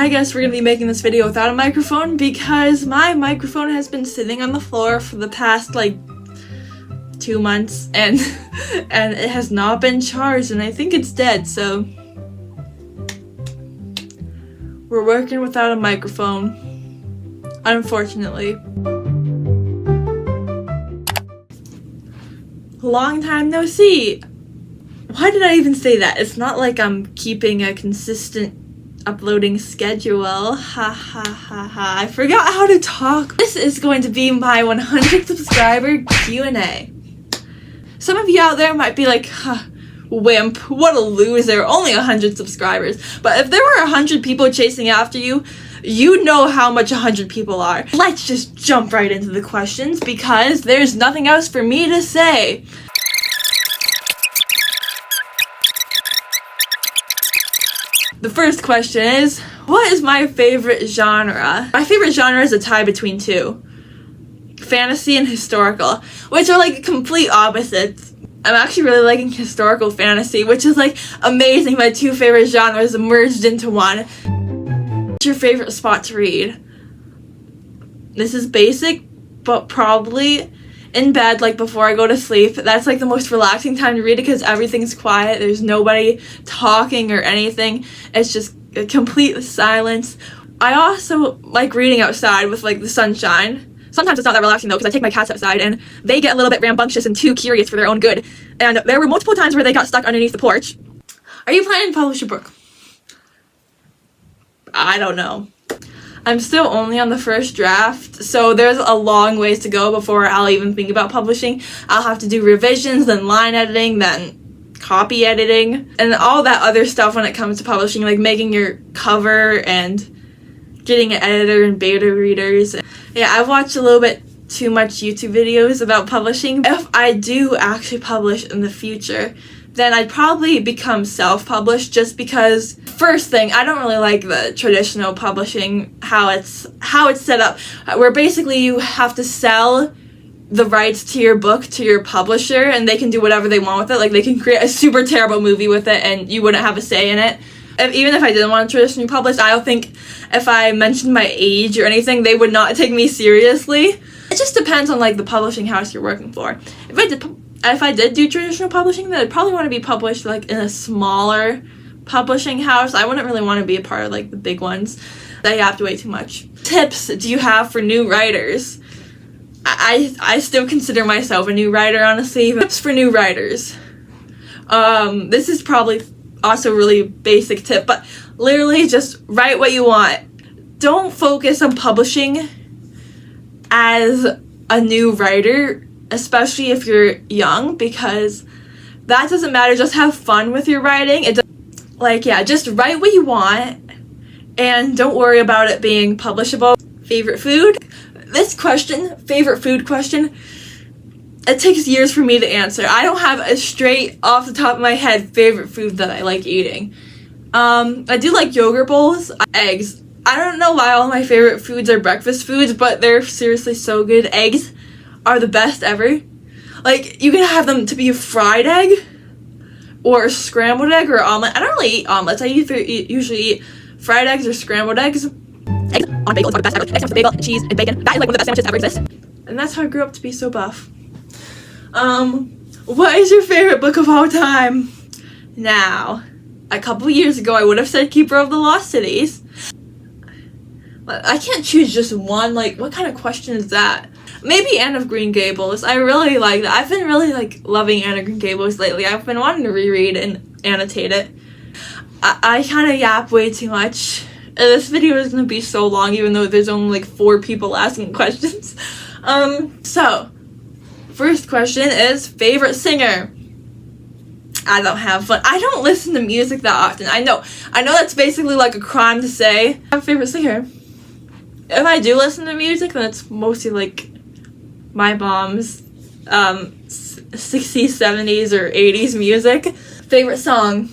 I guess we're gonna be making this video without a microphone because my microphone has been sitting on the floor for the past like 2 months and it has not been charged and I think it's dead, so we're working without a microphone, unfortunately. Long time no see. Why did I even say that? It's not like I'm keeping a consistent uploading schedule. Ha ha ha ha. I forgot how to talk. This is going to be my 100th subscriber Q&A. Some of you out there might be like, huh, wimp, what a loser, only 100 subscribers. But if there were 100 people chasing after you, you know how much 100 people are. Let's just jump right into the questions because there's nothing else for me to say. The first question is, what is my favorite genre? My favorite genre is a tie between two. Fantasy and historical, which are like complete opposites. I'm actually really liking historical fantasy, which is like amazing. My two favorite genres merged into one. What's your favorite spot to read? This is basic, but probably in bed, like before I go to sleep. That's like the most relaxing time to read it because everything's quiet. There's nobody talking or anything. It's just a complete silence. I also like reading outside with like the sunshine. Sometimes it's not that relaxing though because I take my cats outside and they get a little bit rambunctious and too curious for their own good. And there were multiple times where they got stuck underneath the porch. Are you planning to publish a book? I don't know. I'm still only on the first draft, so there's a long ways to go before I'll even think about publishing. I'll have to do revisions, then line editing, then copy editing, and all that other stuff when it comes to publishing, like making your cover and getting an editor and beta readers. Yeah, I've watched a little bit too much YouTube videos about publishing. If I do actually publish in the future, then I'd probably become self-published just because, first thing, I don't really like the traditional publishing, how it's set up, where basically you have to sell the rights to your book to your publisher and they can do whatever they want with it. Like they can create a super terrible movie with it and you wouldn't have a say in it. Even if I didn't want to traditionally publish, I don't think if I mentioned my age or anything, they would not take me seriously. It just depends on like the publishing house you're working for. If I did do traditional publishing, then I'd probably want to be published like in a smaller publishing house. I wouldn't really want to be a part of like the big ones that you have to wait too much. Tips do you have for new writers? I still consider myself a new writer, honestly. Tips for new writers. This is probably also a really basic tip, but literally just write what you want. Don't focus on publishing as a new writer, especially if you're young, because that doesn't matter. Just have fun with your writing. Just write what you want and don't worry about it being publishable. Favorite food? This question, favorite food question, it takes years for me to answer. I don't have a straight off the top of my head favorite food that I like eating. I do like yogurt bowls, eggs. I don't know why all my favorite foods are breakfast foods, but they're seriously so good. Eggs are the best ever. Like, you can have them to be a fried egg or a scrambled egg or omelet. I don't really eat omelets. I usually eat fried eggs or scrambled eggs. Eggs on a bagel is one of the best ever. Eggs with bagel, cheese, and bacon. That is like one of the best sandwiches ever exist. And that's how I grew up to be so buff. What is your favorite book of all time? Now, a couple years ago, I would have said Keeper of the Lost Cities. I can't choose just one. Like, what kind of question is that? Maybe Anne of Green Gables. I really like that. I've been really like loving Anne of Green Gables lately. I've been wanting to reread and annotate it. I kind of yap way too much. This video is going to be so long even though there's only like 4 people asking questions. So, first question is favorite singer. I don't have one. I don't listen to music that often. I know that's basically like a crime to say. I have a favorite singer. If I do listen to music, then it's mostly like my mom's 60s, 70s, or 80s music. Favorite song.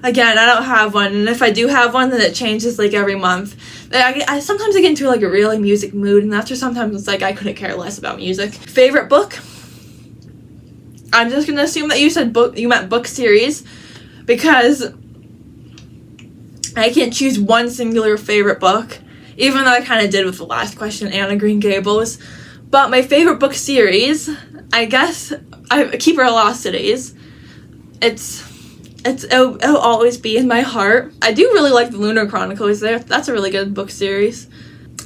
Again, I don't have one, and if I do have one, then it changes like every month. Sometimes I get into like a really music mood, and after sometimes it's like I couldn't care less about music. Favorite book? I'm just gonna assume that you said book. You meant book series, because I can't choose one singular favorite book, even though I kind of did with the last question, Anne of Green Gables. But my favorite book series, I guess, Keeper of Lost Cities. It'll always be in my heart. I do really like the Lunar Chronicles there. That's a really good book series.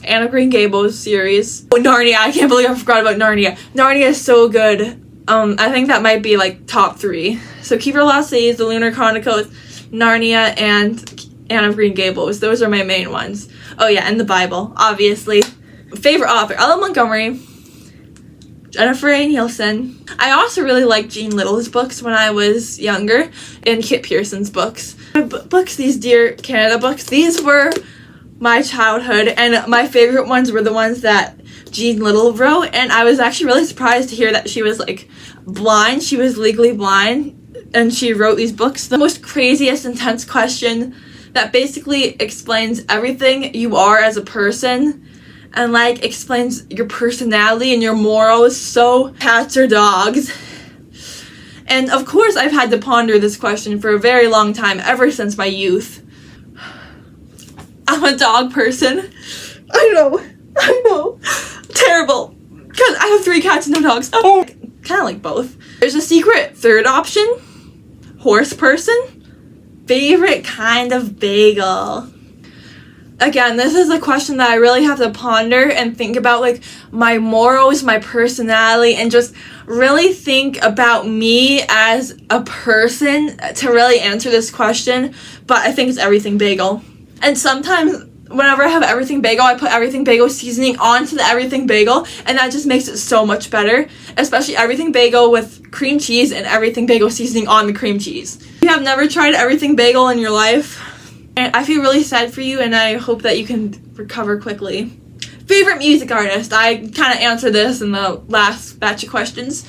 Anne of Green Gables series. Oh, Narnia. I can't believe I forgot about Narnia. Narnia is so good. I think that might be like top 3. So Keeper of Lost Cities, the Lunar Chronicles, Narnia, and Anne of Green Gables. Those are my main ones. Oh yeah, and the Bible, obviously. Favorite author, Ella Montgomery, Jennifer A. Nielsen. I also really liked Jean Little's books when I was younger, and Kit Pearson's books. These Dear Canada books, these were my childhood, and my favorite ones were the ones that Jean Little wrote, and I was actually really surprised to hear that she was like blind. She was legally blind, and she wrote these books. The most craziest, intense question that basically explains everything you are as a person, and like explains your personality and your morals. So cats or dogs? And of course I've had to ponder this question for a very long time, ever since my youth. I'm a dog person. I know. Terrible. Because I have 3 cats and no dogs. Oh, kind of like both. There's a secret third option. Horse person. Favorite kind of bagel. Again, this is a question that I really have to ponder and think about, like, my morals, my personality, and just really think about me as a person to really answer this question. But I think it's everything bagel. And sometimes whenever I have everything bagel, I put everything bagel seasoning onto the everything bagel, and that just makes it so much better. Especially everything bagel with cream cheese and everything bagel seasoning on the cream cheese. If you have never tried everything bagel in your life, and I feel really sad for you, and I hope that you can recover quickly. Favorite music artist? I kind of answered this in the last batch of questions.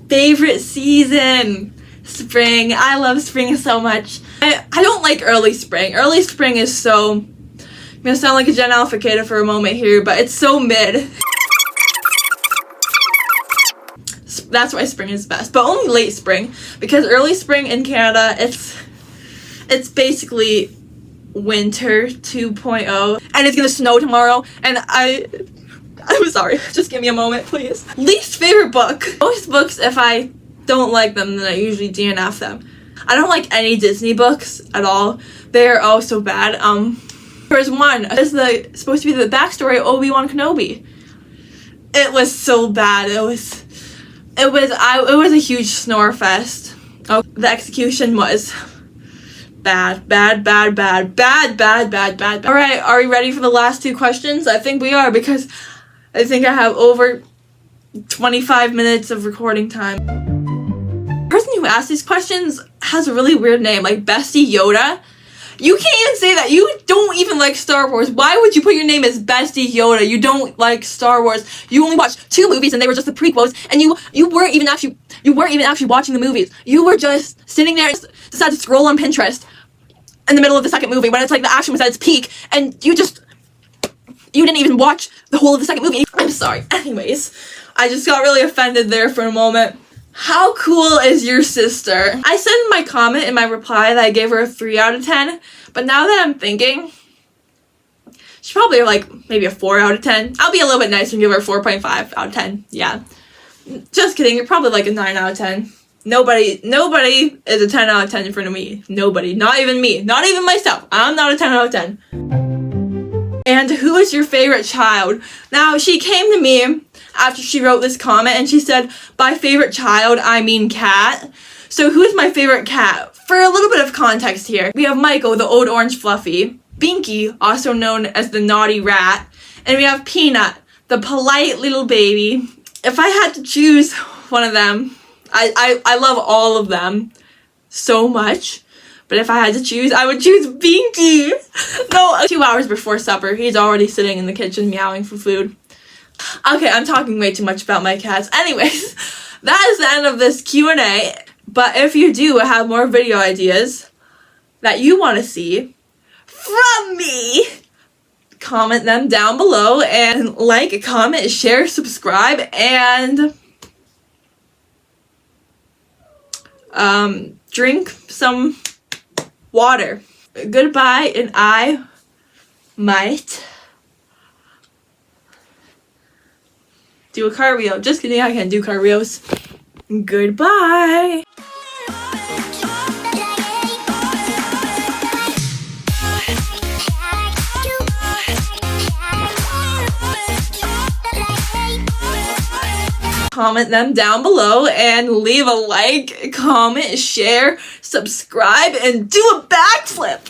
Favorite season? Spring. I love spring so much. I don't like early spring. Early spring is so... I'm gonna sound like a Gen Alpha kid for a moment here, but it's so mid. That's why spring is best. But only late spring, because early spring in Canada, it's basically winter 2.0, and it's gonna snow tomorrow, and I'm sorry, just give me a moment, please. Least favorite book. Most books, if I don't like them, then I usually DNF them. I don't like any Disney books at all. They're all so bad. There's one. It's supposed to be the backstory of Obi-Wan Kenobi. It was so bad. It was a huge snore fest. Oh, the execution was bad. Alright, are we ready for the last 2 questions? I think we are, because I think I have over 25 minutes of recording time. The person who asked these questions has a really weird name, like Bestie Yoda. You can't even say that. You don't even like Star Wars. Why would you put your name as Bestie Yoda? You don't like Star Wars. You only watched 2 movies, and they were just the prequels, and you weren't even actually watching the movies. You were just sitting there and decided to scroll on Pinterest in the middle of the second movie when it's like the action was at its peak, and you didn't even watch the whole of the second movie. I'm sorry. Anyways, I just got really offended there for a moment. How cool is your sister? I said in my comment, in my reply, that I gave her a 3 out of 10, but now that I'm thinking, she's probably like maybe a 4 out of 10. I'll be a little bit nicer and give her a 4.5 out of 10. Yeah. Just kidding, you're probably like a 9 out of 10. Nobody is a 10 out of 10 in front of me. Nobody. Not even me. Not even myself. I'm not a 10 out of 10. And who is your favorite child? Now, she came to me after she wrote this comment, and she said, by favorite child, I mean cat. So who is my favorite cat? For a little bit of context here, we have Michael, the old orange fluffy, Binky, also known as the naughty rat, and we have Peanut, the polite little baby. If I had to choose one of them, I love all of them so much, but if I had to choose, I would choose Binky. No, 2 hours before supper, he's already sitting in the kitchen meowing for food. Okay, I'm talking way too much about my cats. Anyways, that is the end of this Q&A. But if you do have more video ideas that you want to see from me, comment them down below, and like, comment, share, subscribe, and drink some water. goodbye, and I might do a cartwheel. Just kidding, I can't do cartwheels. Goodbye. Comment them down below and leave a like, comment, share, subscribe, and do a backflip.